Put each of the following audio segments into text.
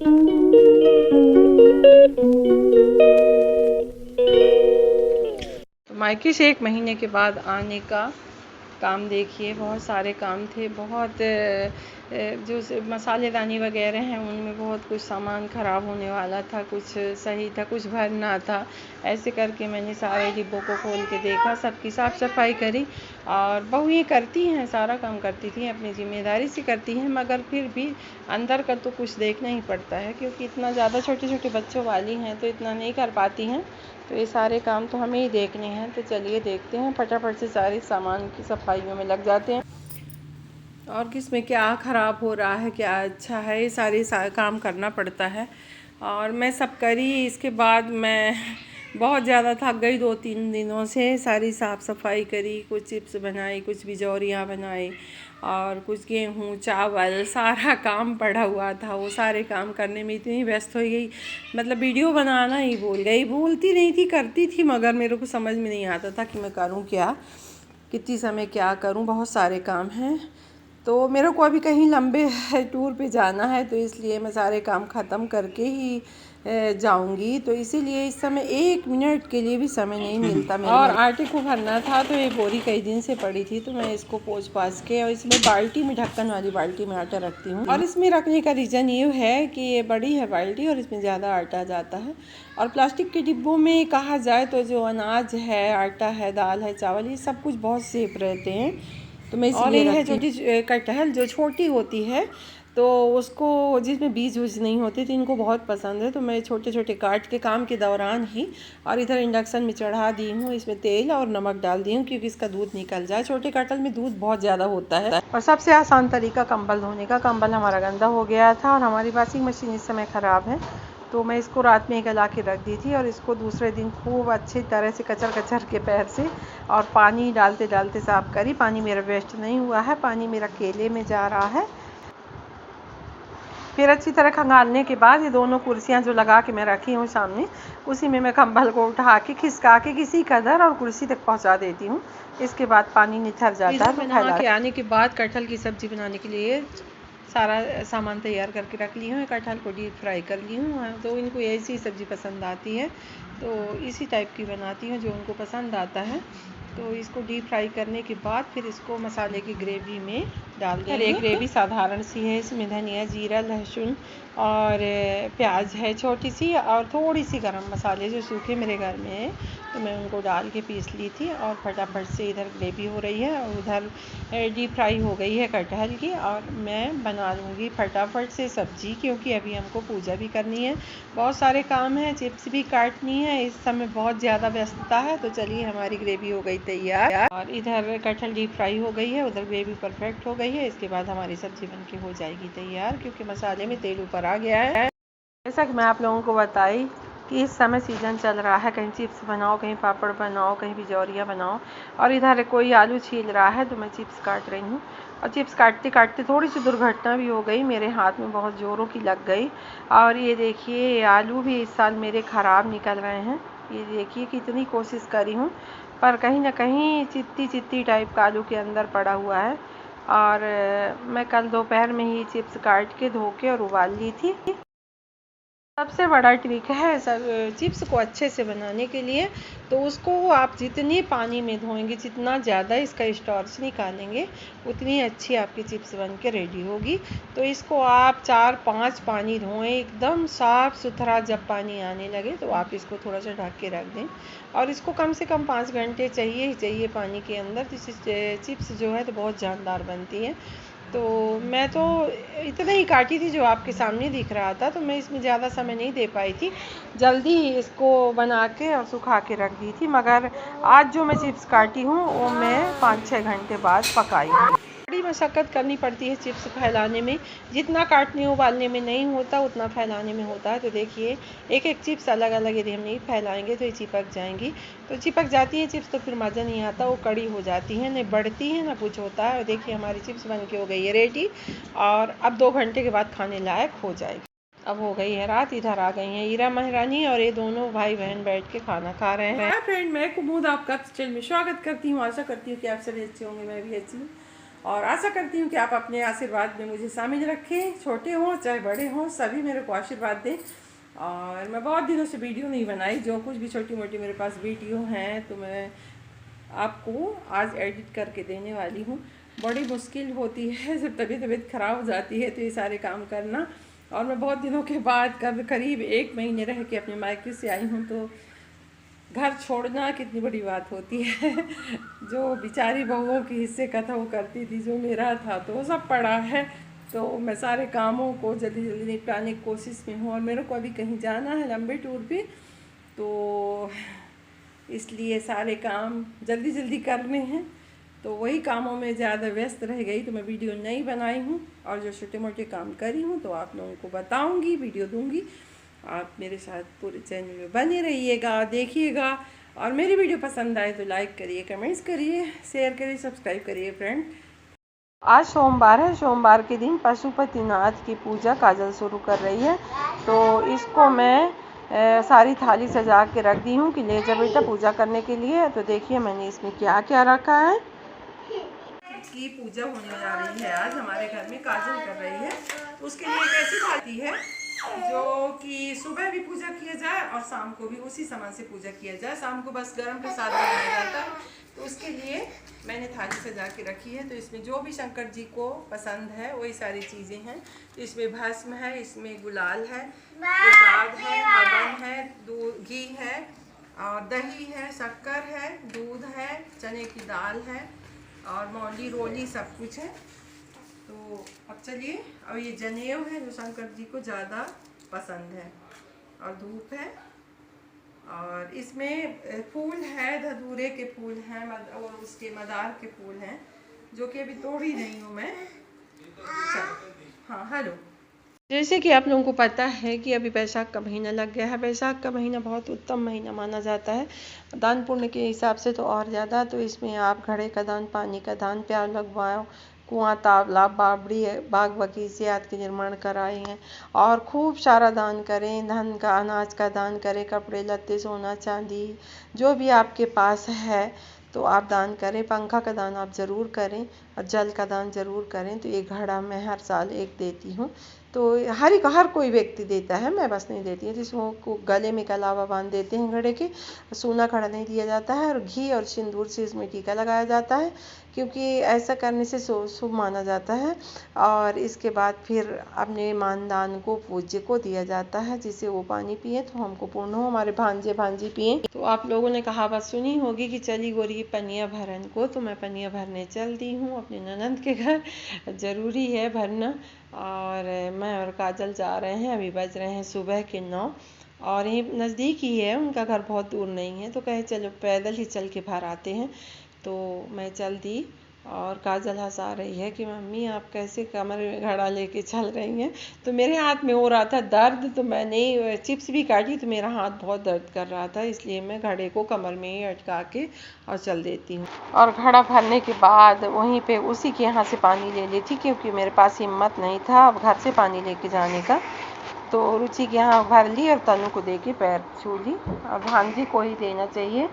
तो मायके से 1 महीने के बाद आने का काम देखिए, बहुत सारे काम थे, बहुत जो मसालेदानी वगैरह हैं उनमें बहुत कुछ सामान ख़राब होने वाला था, कुछ सही था, कुछ भरना था। ऐसे करके मैंने सारे डिब्बों को खोल के देखा, सबकी साफ़ सफाई करी। और बहू ये करती हैं, सारा काम करती थी, अपनी ज़िम्मेदारी से करती हैं, मगर फिर भी अंदर का तो कुछ देखना ही पड़ता है, क्योंकि इतना ज़्यादा छोटे छोटे बच्चों वाली हैं तो इतना नहीं कर पाती हैं। तो ये सारे काम तो हमें ही देखने हैं। तो चलिए देखते हैं, फटाफट से सारे सामान की सफाइयों में लग जाते हैं और किस में क्या ख़राब हो रहा है, क्या अच्छा है, ये सारे काम करना पड़ता है। और मैं सब करी, इसके बाद मैं बहुत ज़्यादा थक गई 2-3 दिनों से। सारी साफ़ सफाई करी, कुछ चिप्स बनाई, कुछ बिजौरियाँ बनाई और कुछ गेहूँ चावल सारा काम पड़ा हुआ था। वो सारे काम करने में इतनी व्यस्त हो गई, मतलब वीडियो बनाना ही भूल गई। भूलती नहीं थी, करती थी, मगर मेरे को समझ में नहीं आता था कि मैं करूँ क्या, कितनी समय क्या करूँ। बहुत सारे काम हैं, तो मेरे को अभी कहीं लंबे टूर पे जाना है, तो इसलिए मैं सारे काम ख़त्म करके ही जाऊंगी। तो इसीलिए इस समय 1 मिनट के लिए भी समय नहीं मिलता मेरे। और आटे को भरना था, तो ये बोरी कई दिन से पड़ी थी, तो मैं इसको पोंछ पाछ के और इसमें बाल्टी में, ढक्कन वाली बाल्टी में आटा रखती हूँ। और इसमें रखने का रीज़न ये है कि ये बड़ी है बाल्टी और इसमें ज़्यादा आटा जाता है। और प्लास्टिक के डिब्बों में कहा जाए तो जो अनाज है, आटा है, दाल है, चावल, ये सब कुछ बहुत सेफ रहते हैं। तो मैं इसलिए है छोटी कटहल जो छोटी होती है, तो उसको जिसमें बीज वूज नहीं होते, तो इनको बहुत पसंद है। तो मैं छोटे छोटे काट के काम के दौरान ही और इधर इंडक्शन में चढ़ा दी हूँ। इसमें तेल और नमक डाल दी हूँ, क्योंकि इसका दूध निकल जाए। छोटे कटहल में दूध बहुत ज़्यादा होता है। और सबसे आसान तरीका कंबल धोने का। कंबल हमारा गंदा हो गया था और हमारी वॉशिंग मशीन इस समय ख़राब है, तो मैं इसको रात में गला के रख दी थी और इसको दूसरे दिन खूब अच्छी तरह से कचर कचर के पैर से और पानी डालते डालते साफ़ करी। पानी मेरा वेस्ट नहीं हुआ है, पानी मेरा केले में जा रहा है। फिर अच्छी तरह खंगालने के बाद ये दोनों कुर्सियाँ जो लगा के मैं रखी हूँ सामने, उसी में मैं कंबल को उठा के खिसका के किसी कदर और कुर्सी तक पहुँचा देती हूँ। इसके बाद पानी निथर जाता है। तो नहा के आने के बाद कटहल की सब्ज़ी बनाने के लिए सारा सामान तैयार करके रख ली हूँ। कटहल को डीप फ्राई कर ली हूँ, तो इनको ऐसी सब्ज़ी पसंद आती है, तो इसी टाइप की बनाती हूँ जो उनको पसंद आता है। तो इसको डीप फ्राई करने के बाद फिर इसको मसाले की ग्रेवी में डाल देंगे। ये ग्रेवी साधारण सी है, इसमें धनिया, जीरा, लहसुन और प्याज है छोटी सी, और थोड़ी सी गरम मसाले जो सूखे मेरे घर में है, तो मैं उनको डाल के पीस ली थी। और फटाफट से इधर ग्रेवी हो रही है और उधर डीप फ्राई हो गई है कटहल की। और मैं बना लूँगी फटाफट से सब्ज़ी, क्योंकि अभी हमको पूजा भी करनी है, बहुत सारे काम हैं, चिप्स भी काटनी है, इस समय बहुत ज़्यादा व्यस्तता है। तो चलिए, हमारी ग्रेवी हो गई तैयार और इधर कटहल डीप फ्राई हो गई है, उधर ग्रेवी परफेक्ट हो गई है। इसके बाद हमारी सब्ज़ी बनके हो जाएगी तैयार, क्योंकि मसाले में तेल ऊपर आ गया है। जैसा कि मैं आप लोगों को बताई कि इस समय सीज़न चल रहा है, कहीं चिप्स बनाओ, कहीं पापड़ बनाओ, कहीं बिजौरियाँ बनाओ। और इधर कोई आलू छील रहा है, तो मैं चिप्स काट रही हूँ। और चिप्स काटते काटते थोड़ी सी दुर्घटना भी हो गई, मेरे हाथ में बहुत ज़ोरों की लग गई। और ये देखिए, आलू भी इस साल मेरे ख़राब निकल रहे हैं। ये देखिए, कितनी कोशिश करी हूँ, पर कहीं ना कहीं चित्ती चित्ती टाइप का आलू के अंदर पड़ा हुआ है। और मैं कल दोपहर में ही चिप्स काट के धो के और उबाल ली थी। सबसे बड़ा ट्रिक है सब चिप्स को अच्छे से बनाने के लिए, तो उसको आप जितनी पानी में धोएंगे, जितना ज़्यादा इसका स्टार्च निकालेंगे, उतनी अच्छी आपकी चिप्स बन के रेडी होगी। तो इसको आप 4-5 पानी धोएं, एकदम साफ़ सुथरा। जब पानी आने लगे तो आप इसको थोड़ा सा ढक के रख दें, और इसको कम से कम 5 घंटे चाहिए ही चाहिए पानी के अंदर। जिससे चिप्स जो है तो बहुत जानदार बनती है। तो मैं तो इतना ही काटी थी जो आपके सामने दिख रहा था, तो मैं इसमें ज़्यादा समय नहीं दे पाई थी, जल्दी ही इसको बना के और सुखा के रख दी थी। मगर आज जो मैं चिप्स काटी हूँ वो मैं 5-6 घंटे बाद पकाई हूँ। बड़ी मशक्क़त करनी पड़ती है चिप्स फैलाने में, जितना काटने उबालने में नहीं होता उतना फैलाने में होता है। तो देखिए, एक एक चिप्स अलग अलग यदि हम नहीं फैलाएंगे तो ये चिपक जाएंगी। तो चिपक जाती है चिप्स, तो फिर मज़ा नहीं आता, वो कड़ी हो जाती है, नहीं बढ़ती है ना कुछ होता है। और देखिए, हमारी चिप्स बन के हो गई है रेडी, और अब 2 घंटे के बाद खाने लायक हो जाएगी। अब हो गई है रात, इधर आ गई हैं ईरा महारानी और ये दोनों भाई बहन बैठ के खाना खा रहे हैं। हाय फ्रेंड, मैं कुमुद आपका चैनल में स्वागत करती हूँ। आशा करती हूँ कि आप सभी अच्छे होंगे, मैं भी अच्छी हूँ। और आशा करती हूँ कि आप अपने आशीर्वाद में मुझे शामिल रखें, छोटे हों चाहे बड़े हों, सभी मेरे को आशीर्वाद दें। और मैं बहुत दिनों से वीडियो नहीं बनाई, जो कुछ भी छोटी मोटी मेरे पास वीडियो हैं तो मैं आपको आज एडिट करके देने वाली हूँ। बड़ी मुश्किल होती है जब तबीयत ख़राब हो जाती है तो ये सारे काम करना। और मैं बहुत दिनों के बाद करीब 1 महीने रह के अपने मायके से आई हूँ, तो घर छोड़ना कितनी बड़ी बात होती है। जो बेचारी बहुओं के हिस्से का था वो करती थी, जो मेरा था तो वो सब पड़ा है। तो मैं सारे कामों को जल्दी जल्दी निपटाने की कोशिश में हूँ। और मेरे को अभी कहीं जाना है लंबे टूर पे, तो इसलिए सारे काम जल्दी जल्दी करने हैं, तो वही कामों में ज़्यादा व्यस्त रह गई, तो मैं वीडियो नहीं बनाई हूँ। और जो छोटे मोटे काम करी हूँ तो आप लोगों को बताऊँगी, वीडियो दूँगी। आप मेरे साथ पूरे चैनल में बने रहिएगा, देखिएगा। और मेरी वीडियो पसंद आए तो लाइक करिए, कमेंट्स करिए, शेयर करिए, सब्सक्राइब करिए फ्रेंड। आज सोमवार है, सोमवार के दिन पशुपतिनाथ की पूजा काजल शुरू कर रही है। तो इसको मैं सारी थाली सजा के रख दी हूँ कि ले जा बेटा पूजा करने के लिए। तो देखिए मैंने इसमें क्या क्या रखा है। की पूजा होने जा रही है, आज हमारे घर में काजल कर रही है, तो उसके लिए एक ऐसी थाली है जो कि सुबह भी पूजा किया जाए और शाम को भी उसी सामान से पूजा किया जाए। शाम को बस गरम प्रसाद बनाया जाता है, तो उसके लिए मैंने थाली सजा के रखी है। तो इसमें जो भी शंकर जी को पसंद है वही सारी चीज़ें हैं। तो इसमें भस्म है, इसमें गुलाल है, प्रसाद है, हवन है, दूध घी है, और दही है, शक्कर है, दूध है, चने की दाल है, और मौली रोली सब कुछ है। तो अब चलिए, अब ये जनेऊ है जो शंकर जी को ज़्यादा पसंद है, और धूप है, और इसमें फूल है, धतूरे के फूल हैं और उसके मदार के फूल हैं, जो कि अभी तोड़ी नहीं हूँ मैं। हाँ हेलो। जैसे कि आप लोगों को पता है कि अभी बैसाख का महीना लग गया है। बैसाख का महीना बहुत उत्तम महीना माना जाता है दान पुण्य के हिसाब से, तो और ज़्यादा। तो इसमें आप घड़े का दान, पानी का दान, प्यार लगवाओ, कुआं, तालाब, बावड़ी, बाग बगीचे आदि के निर्माण कराए हैं। और खूब सारा दान करें, धन का, अनाज का दान करें, कपड़े लत्ते, सोना चांदी जो भी आपके पास है तो आप दान करें। पंखा का दान आप ज़रूर करें, और जल का दान ज़रूर करें। तो एक घड़ा मैं हर साल एक देती हूँ, तो हर कोई व्यक्ति देता है, मैं बस नहीं देती हूँ। जिसको गले में कलावा बांध देते हैं घड़े के, सोना खड़ा नहीं दिया जाता है, और घी और सिंदूर से इसमें टीका लगाया जाता है, क्योंकि ऐसा करने से शुभ माना जाता है। और इसके बाद फिर अपने मानदान को, पूज्य को दिया जाता है, जिसे वो पानी पिए तो हमको पूर्ण हो, हमारे भांजे भांजी पिए। तो आप लोगों ने कहावत सुनी होगी कि चली गोरी पनिया भरन को, तो मैं पनिया भरने चल दी हूँ अपने ननंद के घर, ज़रूरी है भरना। और मैं और काजल जा रहे हैं, अभी बज रहे हैं सुबह के 9, और ये नज़दीक ही है, उनका घर बहुत दूर नहीं है। तो कहे चलो पैदल ही चल के भर आते हैं। तो मैं चल दी, और काजल हंसा रही है कि मम्मी आप कैसे कमर में घड़ा लेके चल रही हैं। तो मेरे हाथ में हो रहा था दर्द, तो मैंने चिप्स भी काटी, तो मेरा हाथ बहुत दर्द कर रहा था, इसलिए मैं घड़े को कमर में ही अटका के और चल देती हूँ। और घड़ा भरने के बाद वहीं पे उसी के यहाँ से पानी ले ली थी, क्योंकि मेरे पास हिम्मत नहीं था अब घर से पानी लेके जाने का। तो रुचि के यहाँ भर ली और तनु को दे के पैर छू ली। और भांजी को ही देना चाहिए,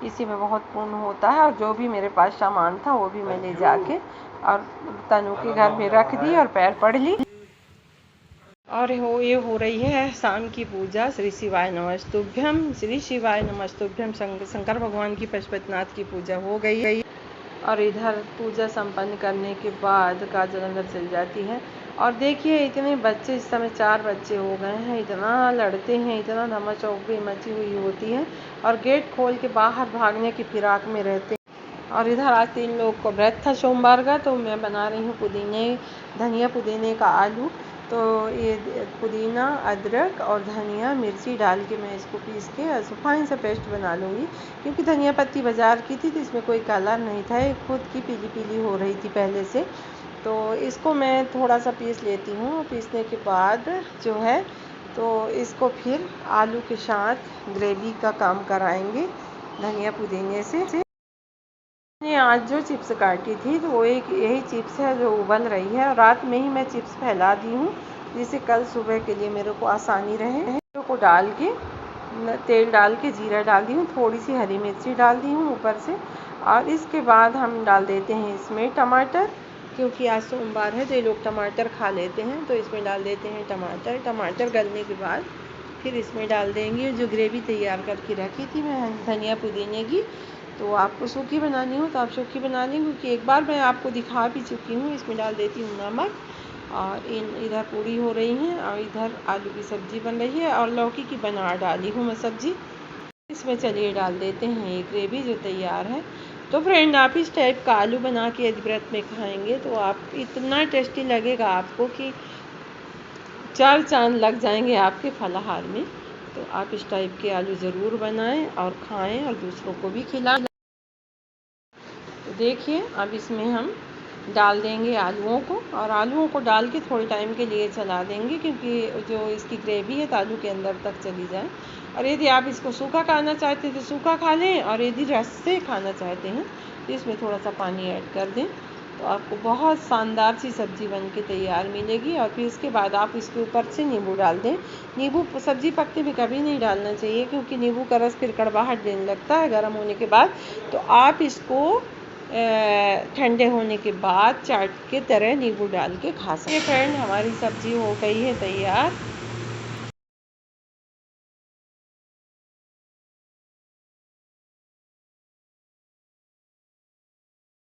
इसी में बहुत पुण्य होता है। और जो भी मेरे पास सामान था वो भी मैं ले जाके और तनु के घर में रख दी और पैर पड़ ली। और ये हो रही है शाम की पूजा। श्री शिवाय नमस्तुभ्यम, श्री शिवाय नमस्तुभ्यम। शंकर भगवान की पशुपतिनाथ की पूजा हो गई। और इधर पूजा संपन्न करने के बाद काजल अंदर चल जाती है। और देखिए इतने बच्चे, इस समय 4 बच्चे हो गए हैं, इतना लड़ते हैं, इतना धमाचौकड़ी मची हुई होती है, और गेट खोल के बाहर भागने की फिराक में रहते हैं। और इधर आज 3 लोग को व्रत था सोमवार का, तो मैं बना रही हूँ धनिया पुदीने का आलू। तो ये पुदीना, अदरक और धनिया मिर्ची डाल के मैं इसको पीस के फाइन सा पेस्ट बना लूँगी, क्योंकि धनिया पत्ती बाज़ार की थी तो इसमें कोई कलर नहीं था, ये खुद की पीली पीली हो रही थी पहले से। तो इसको मैं थोड़ा सा पीस लेती हूँ। पीसने के बाद जो है तो इसको फिर आलू के साथ ग्रेवी का काम कराएंगे धनिया पुदीने से। मैंने आज जो चिप्स काटी थी तो वो एक यही चिप्स है जो उबल रही है, और रात में ही मैं चिप्स फैला दी हूँ, जिससे कल सुबह के लिए मेरे को आसानी रहे। को डाल के तेल डाल के जीरा डाल दी हूँ, थोड़ी सी हरी मिर्ची डाल दी हूँ ऊपर से। और इसके बाद हम डाल देते हैं इसमें टमाटर, क्योंकि आज सोमवार है तो ये लोग टमाटर खा लेते हैं, तो इसमें डाल देते हैं टमाटर। टमाटर गलने के बाद फिर इसमें डाल देंगे जो ग्रेवी तैयार करके रखी थी मैं धनिया पुदीने की। तो आपको सूखी बनानी हो तो आप सूखी बना लें, क्योंकि एक बार मैं आपको दिखा भी चुकी हूँ। इसमें डाल देती हूँ नमक, और इधर पूड़ी हो रही हैं और इधर आलू की सब्ज़ी बन रही है और लौकी की बना डाली हूँ मैं सब्ज़ी। इसमें चलिए डाल देते हैं ये ग्रेवी जो तैयार है। तो फ्रेंड, आप इस टाइप का आलू बना के यदि व्रत में खाएंगे तो आप इतना टेस्टी लगेगा आपको कि 4 चांद लग जाएंगे आपके फलाहार में। तो आप इस टाइप के आलू ज़रूर बनाएं और खाएं और दूसरों को भी खिलाएं। तो देखिए, अब इसमें हम डाल देंगे आलूओं को, और आलूओं को डाल के थोड़े टाइम के लिए चला देंगे, क्योंकि जो इसकी ग्रेवी है तो आलू के अंदर तक चली जाए। और यदि आप इसको सूखा खाना चाहते हैं तो सूखा खा लें, और यदि रस से खाना चाहते हैं तो इसमें थोड़ा सा पानी ऐड कर दें, तो आपको बहुत शानदार सी सब्ज़ी बन के तैयार मिलेगी। और फिर इसके बाद आप इसके ऊपर से नींबू डाल दें। नींबू सब्ज़ी पकते में कभी नहीं डालना चाहिए, क्योंकि नींबू का रस फिर कड़वाहट देने लगता है गर्म होने के बाद। तो आप इसको ठंडे होने के बाद चाट के तरह नींबू डाल के खा सकते हैं। फ्रेंड, हमारी सब्ज़ी हो गई है तैयार।